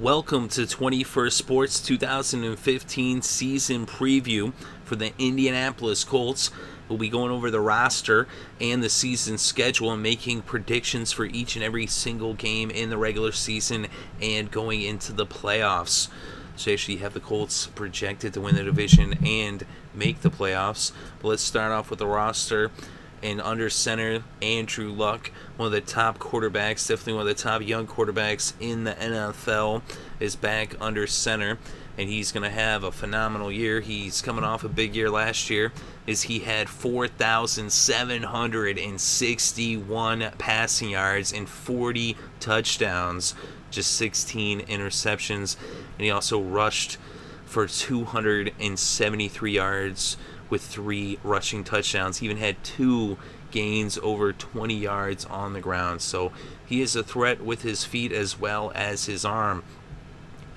Welcome to 21st Sports 2015 Season Preview for the Indianapolis Colts. We'll be going over the roster and the season schedule and making predictions for each and every single game in the regular season and going into the playoffs. So actually you have the Colts projected to win the division and make the playoffs. But let's start off with the roster. And under center, Andrew Luck, one of the top quarterbacks, definitely one of the top young quarterbacks in the NFL, is back under center, and he's going to have a phenomenal year. He's coming off a big year last year, as he had 4,761 passing yards and 40 touchdowns, just 16 interceptions, and he also rushed for 273 yards with 3 rushing touchdowns. He even had 2 gains over 20 yards on the ground. So he is a threat with his feet as well as his arm.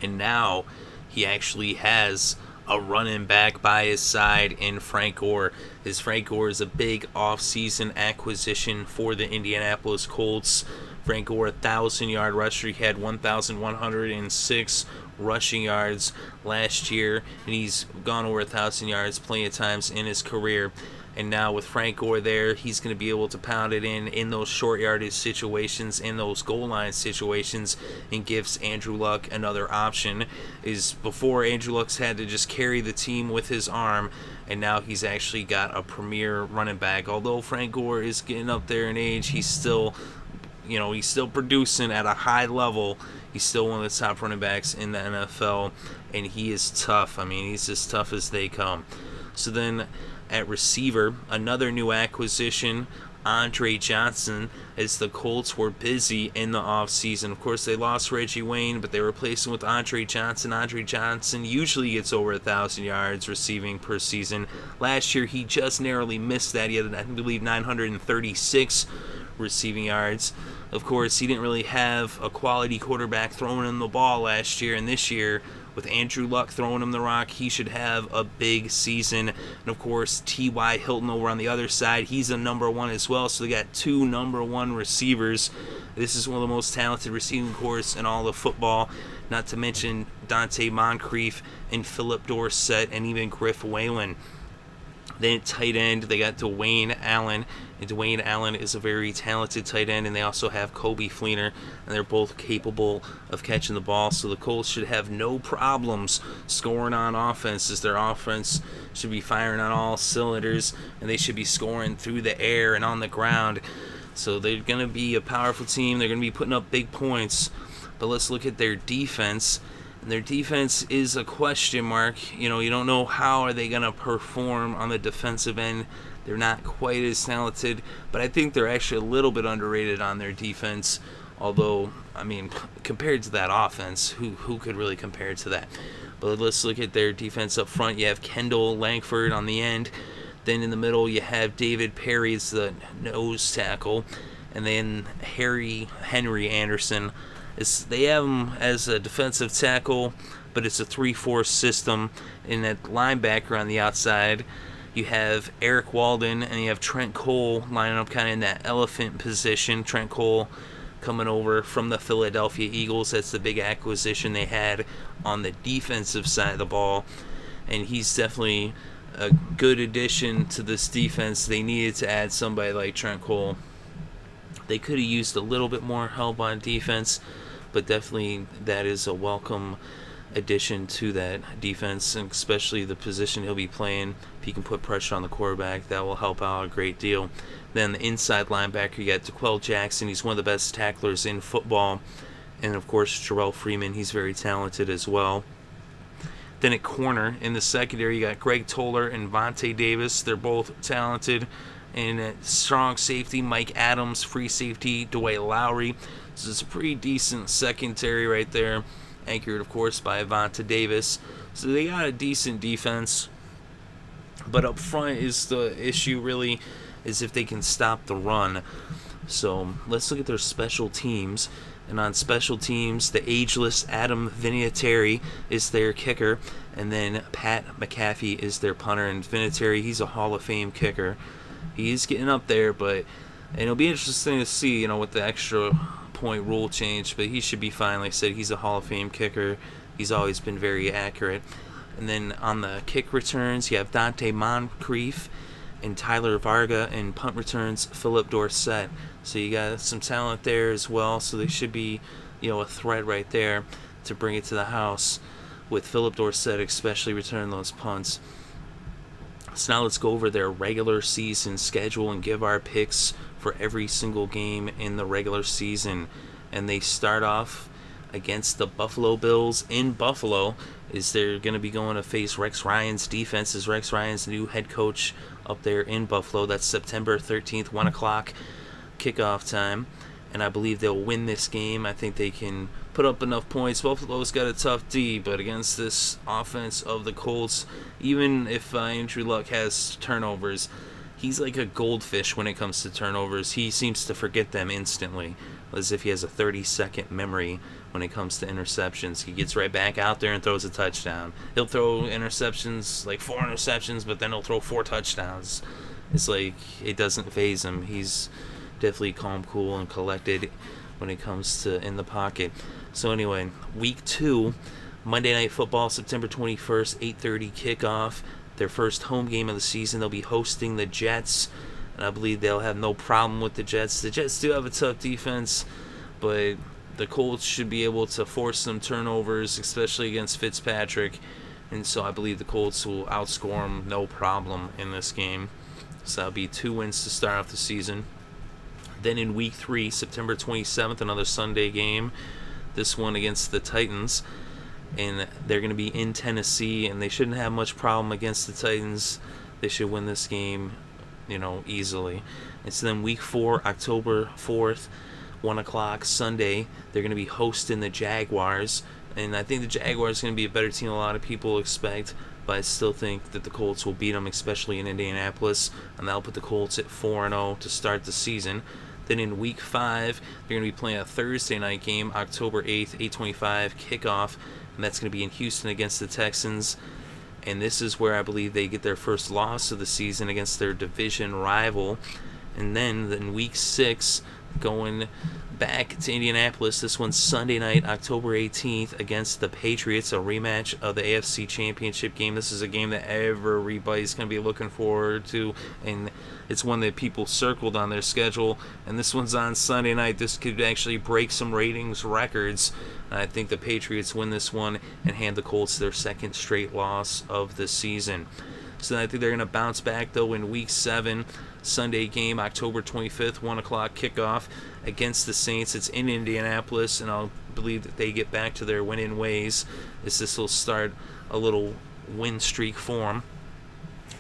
And now he actually has a running back by his side in Frank Gore. Frank Gore is a big offseason acquisition for the Indianapolis Colts. Frank Gore, a 1,000-yard rusher. He had 1,106 rushing yards last year, and he's gone over 1,000 yards plenty of times in his career. And now with Frank Gore there, he's going to be able to pound it in those short yardage situations, in those goal line situations, and gives Andrew Luck another option. Before, Andrew Luck's had to just carry the team with his arm, and now he's actually got a premier running back. Although Frank Gore is getting up there in age, he's still producing at a high level. He's still one of the top running backs in the NFL, and he is tough. I mean, he's as tough as they come. So then at receiver, another new acquisition, Andre Johnson, as the Colts were busy in the offseason. Of course, they lost Reggie Wayne, but they replaced him with Andre Johnson. Andre Johnson usually gets over 1,000 yards receiving per season. Last year, he just narrowly missed that. He had, I believe, 936 receiving yards. Of course, he didn't really have a quality quarterback throwing him the ball last year, and this year, with Andrew Luck throwing him the rock, he should have a big season. And of course, T.Y. Hilton over on the other side, he's a #1 as well, so they got 2 #1 receivers. This is one of the most talented receiving corps in all of football, not to mention Dante Moncrief and Philip Dorsett and even Griff Whalen. Then at tight end, they got Dwayne Allen, and Dwayne Allen is a very talented tight end, and they also have Kobe Fleener, and they're both capable of catching the ball, so the Colts should have no problems scoring on offense, as their offense should be firing on all cylinders, and they should be scoring through the air and on the ground. So they're going to be a powerful team. They're going to be putting up big points. But let's look at their defense. And their defense is a question mark. You don't know how are they going to perform on the defensive end. They're not quite as talented, but I think they're actually a little bit underrated on their defense. Although, I mean, compared to that offense, who could really compare to that? But let's look at their defense up front. You have Kendall Langford on the end. Then in the middle, you have David Perry as the nose tackle. And then Henry Anderson. They have him as a defensive tackle, but it's a 3-4 system. In that linebacker on the outside, you have Eric Walden, and you have Trent Cole lining up kind of in that elephant position. Trent Cole coming over from the Philadelphia Eagles. That's the big acquisition they had on the defensive side of the ball, and he's definitely a good addition to this defense. They needed to add somebody like Trent Cole. They could have used a little bit more help on defense, but definitely that is a welcome addition to that defense, and especially the position he'll be playing. If he can put pressure on the quarterback, that will help out a great deal. Then the inside linebacker, you got DeQuell Jackson. He's one of the best tacklers in football. And of course, Jarrell Freeman, he's very talented as well. Then at corner, in the secondary, you got Greg Toller and Vontae Davis. They're both talented. And at strong safety, Mike Adams. Free safety, Dwight Lowry. So it's a pretty decent secondary right there, anchored, of course, by Vontae Davis. So they got a decent defense. But up front is the issue, really, is if they can stop the run. So let's look at their special teams. And on special teams, the ageless Adam Vinatieri is their kicker. And then Pat McAfee is their punter. And Vinatieri, he's a Hall of Fame kicker. He's getting up there, but it'll be interesting to see, with the extra 2-point rule change, but he should be fine. Like I said, he's a Hall of Fame kicker. He's always been very accurate. And then on the kick returns, you have Dante Moncrief and Tyler Varga, and punt returns, Philip Dorsett. So you got some talent there as well. So they should be, a threat right there to bring it to the house with Philip Dorsett, especially returning those punts. So now let's go over their regular season schedule and give our picks for every single game in the regular season. And they start off against the Buffalo Bills in Buffalo, is they're going to be going to face Rex Ryan's defense, as Rex Ryan's new head coach up there in Buffalo. That's September 13th, 1 o'clock kickoff time. And I believe they'll win this game. I think they can put up enough points. Buffalo's got a tough D, but against this offense of the Colts, even if Andrew Luck has turnovers, he's like a goldfish when it comes to turnovers. He seems to forget them instantly, as if he has a 30-second memory when it comes to interceptions. He gets right back out there and throws a touchdown. He'll throw interceptions, like 4 interceptions, but then he'll throw 4 touchdowns. It's like it doesn't faze him. He's definitely calm, cool, and collected when it comes to in the pocket. So anyway, week 2, Monday Night Football, September 21st, 8:30 kickoff. Their first home game of the season. They'll be hosting the Jets, and I believe they'll have no problem with the Jets. The Jets do have a tough defense, but the Colts should be able to force some turnovers, especially against Fitzpatrick, and so I believe the Colts will outscore them no problem in this game. So that'll be 2 wins to start off the season. Then in week 3, September 27th, another Sunday game. This one against the Titans. And they're going to be in Tennessee, and they shouldn't have much problem against the Titans. They should win this game, easily. And so then week 4, October 4th, 1 o'clock, Sunday, they're going to be hosting the Jaguars. And I think the Jaguars are going to be a better team than a lot of people expect, but I still think that the Colts will beat them, especially in Indianapolis, and that'll put the Colts at 4-0 to start the season. Then in week 5, they're going to be playing a Thursday night game, October 8th, 8:25 kickoff, and that's going to be in Houston against the Texans. And this is where I believe they get their first loss of the season against their division rival. And then in week 6, going back to Indianapolis, this one's Sunday night, October 18th, against the Patriots, a rematch of the AFC Championship game. This is a game that everybody's going to be looking forward to, and it's one that people circled on their schedule. And this one's on Sunday night. This could actually break some ratings records. I think the Patriots win this one and hand the Colts their second straight loss of the season. So I think they're going to bounce back, though, in week 7, Sunday game, October 25th, 1 o'clock kickoff against the Saints. It's in Indianapolis, and I'll believe that they get back to their winning ways, as this will start a little win streak for them.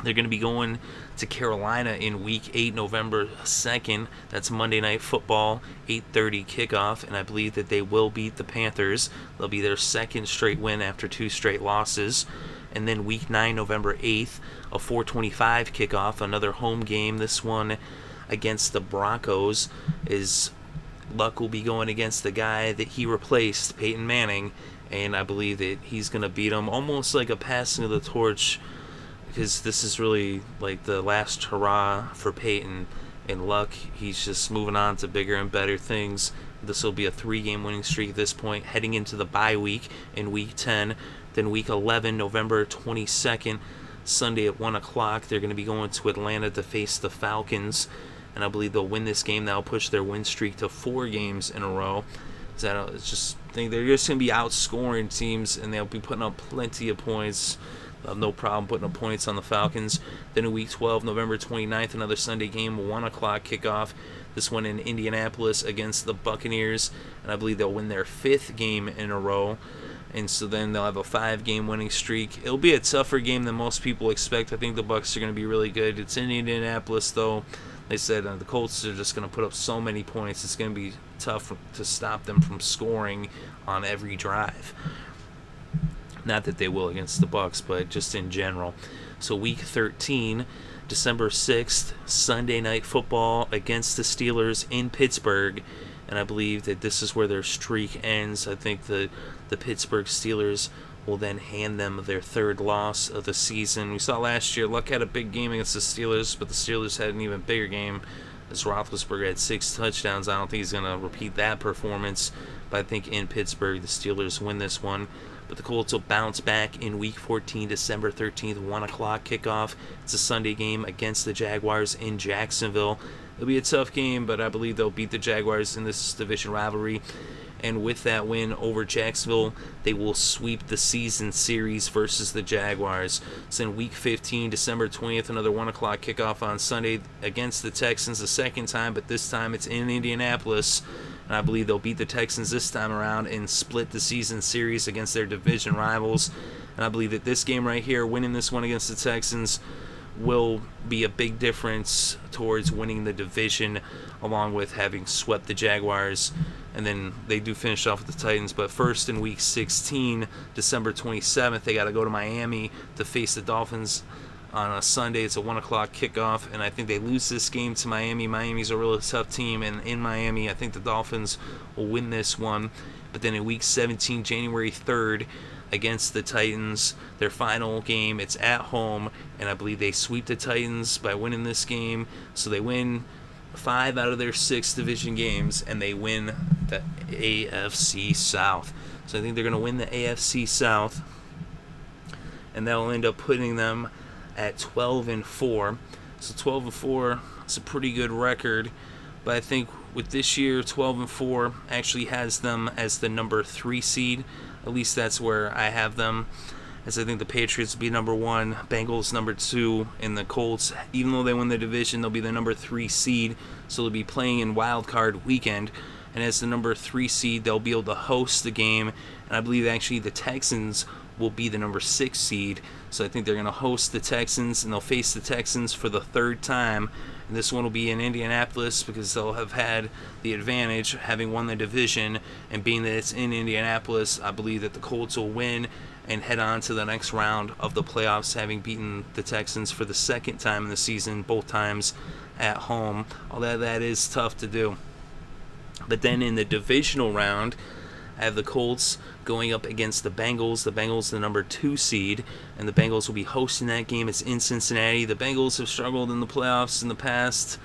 They're going to be going to Carolina in week 8, November 2nd. That's Monday Night Football, 8:30 kickoff, and I believe that they will beat the Panthers. They'll be their second straight win after 2 straight losses. And then week 9, November 8th, a 4:25 kickoff, another home game. This one against the Broncos, is Luck will be going against the guy that he replaced, Peyton Manning, and I believe that he's going to beat him, almost like a passing of the torch, because this is really like the last hurrah for Peyton. And Luck, he's just moving on to bigger and better things. This will be a 3-game winning streak at this point, heading into the bye week in week 10. Then week 11, November 22nd, Sunday at 1 o'clock, they're going to be going to Atlanta to face the Falcons. And I believe they'll win this game. That'll push their win streak to 4 games in a row. I just think they're just going to be outscoring teams, and they'll be putting up plenty of points. They'll have no problem putting up points on the Falcons. Then in week 12, November 29th, another Sunday game, 1 o'clock kickoff. This one in Indianapolis against the Buccaneers. And I believe they'll win their 5th game in a row. And so then they'll have a 5-game winning streak. It'll be a tougher game than most people expect. I think the Bucs are going to be really good. It's in Indianapolis, though. They said the Colts are just going to put up so many points. It's going to be tough to stop them from scoring on every drive. Not that they will against the Bucs, but just in general. So week 13, December 6th, Sunday Night Football against the Steelers in Pittsburgh. And I believe that this is where their streak ends. I think the Pittsburgh Steelers will then hand them their 3rd loss of the season. We saw last year, Luck had a big game against the Steelers, but the Steelers had an even bigger game as Roethlisberger had 6 touchdowns. I don't think he's going to repeat that performance, but I think in Pittsburgh the Steelers win this one. But the Colts will bounce back in Week 14, December 13th, 1 o'clock kickoff. It's a Sunday game against the Jaguars in Jacksonville. It'll be a tough game, but I believe they'll beat the Jaguars in this division rivalry. And with that win over Jacksonville, they will sweep the season series versus the Jaguars. So in Week 15, December 20th, another 1 o'clock kickoff on Sunday against the Texans the second time, but this time it's in Indianapolis. And I believe they'll beat the Texans this time around and split the season series against their division rivals. And I believe that this game right here, winning this one against the Texans, will be a big difference towards winning the division, along with having swept the Jaguars. And then they do finish off with the Titans. But first in Week 16, December 27th, they got to go to Miami to face the Dolphins on a Sunday. It's a 1 o'clock kickoff, and I think they lose this game to Miami. Miami's a really tough team, and in Miami, I think the Dolphins will win this one. But then in Week 17, January 3rd, against the Titans, their final game, it's at home, and I believe they sweep the Titans by winning this game. So they win 5 out of their 6 division games, and they win the AFC South. So I think they're going to win the AFC South, and that will end up putting them at 12-4. So 12-4 is a pretty good record, but I think with this year, 12-4 actually has them as the number 3 seed. At least that's where I have them, as I think the Patriots will be number 1, Bengals number 2, and the Colts, even though they win the division, they'll be the number 3 seed, so they'll be playing in Wild Card Weekend. And as the number 3 seed, they'll be able to host the game, and I believe actually the Texans will be the number 6 seed. So I think they're going to host the Texans, and they'll face the Texans for the 3rd time. And this one will be in Indianapolis because they'll have had the advantage having won the division, and being that it's in Indianapolis, I believe that the Colts will win and head on to the next round of the playoffs, having beaten the Texans for the 2nd time in the season, both times at home. Although that is tough to do. But then in the divisional round, I have the Colts going up against the Bengals. The Bengals, the number 2 seed, and the Bengals will be hosting that game. It's in Cincinnati. The Bengals have struggled in the playoffs in the past,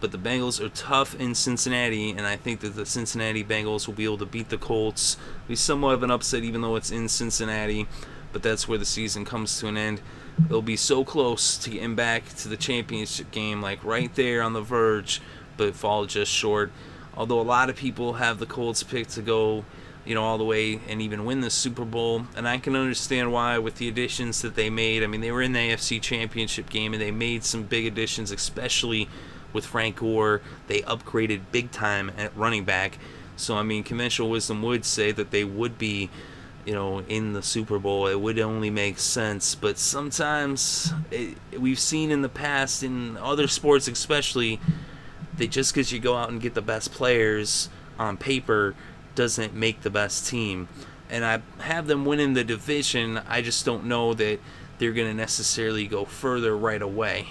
but the Bengals are tough in Cincinnati, and I think that the Cincinnati Bengals will be able to beat the Colts. It'll be somewhat of an upset, even though it's in Cincinnati, but that's where the season comes to an end. It'll be so close to getting back to the championship game, like right there on the verge, but fall just short. Although a lot of people have the Colts picked to go, all the way and even win the Super Bowl, and I can understand why with the additions that they made. I mean, they were in the AFC Championship game, and they made some big additions, especially with Frank Gore. They upgraded big time at running back. So, I mean, conventional wisdom would say that they would be, in the Super Bowl. It would only make sense, but sometimes we've seen in the past, in other sports especially, that just because you go out and get the best players on paper doesn't make the best team. And I have them winning the division. I just don't know that they're going to necessarily go further right away.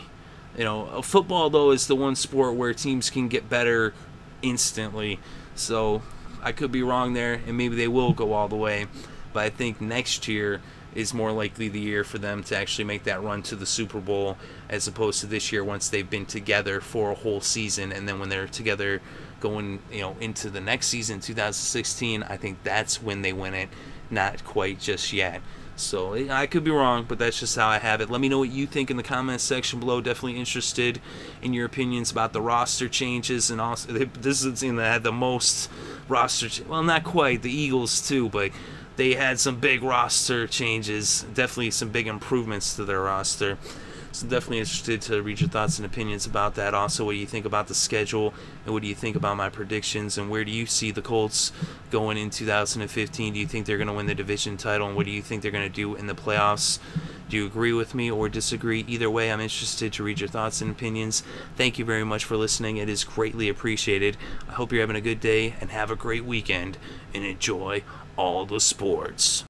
Football, though, is the one sport where teams can get better instantly. So I could be wrong there, and maybe they will go all the way. But I think next year is more likely the year for them to actually make that run to the Super Bowl, as opposed to this year once they've been together for a whole season, and then when they're together going into the next season, 2016, I think that's when they win it, not quite just yet. So I could be wrong, but that's just how I have it. Let me know what you think in the comments section below. Definitely interested in your opinions about the roster changes, and also this is the team that had the most roster well, not quite, the Eagles too, but they had some big roster changes, definitely some big improvements to their roster. So definitely interested to read your thoughts and opinions about that. Also, what do you think about the schedule, and what do you think about my predictions, and where do you see the Colts going in 2015? Do you think they're going to win the division title, and what do you think they're going to do in the playoffs? Do you agree with me or disagree? Either way, I'm interested to read your thoughts and opinions. Thank you very much for listening. It is greatly appreciated. I hope you're having a good day, and have a great weekend, and enjoy all the sports.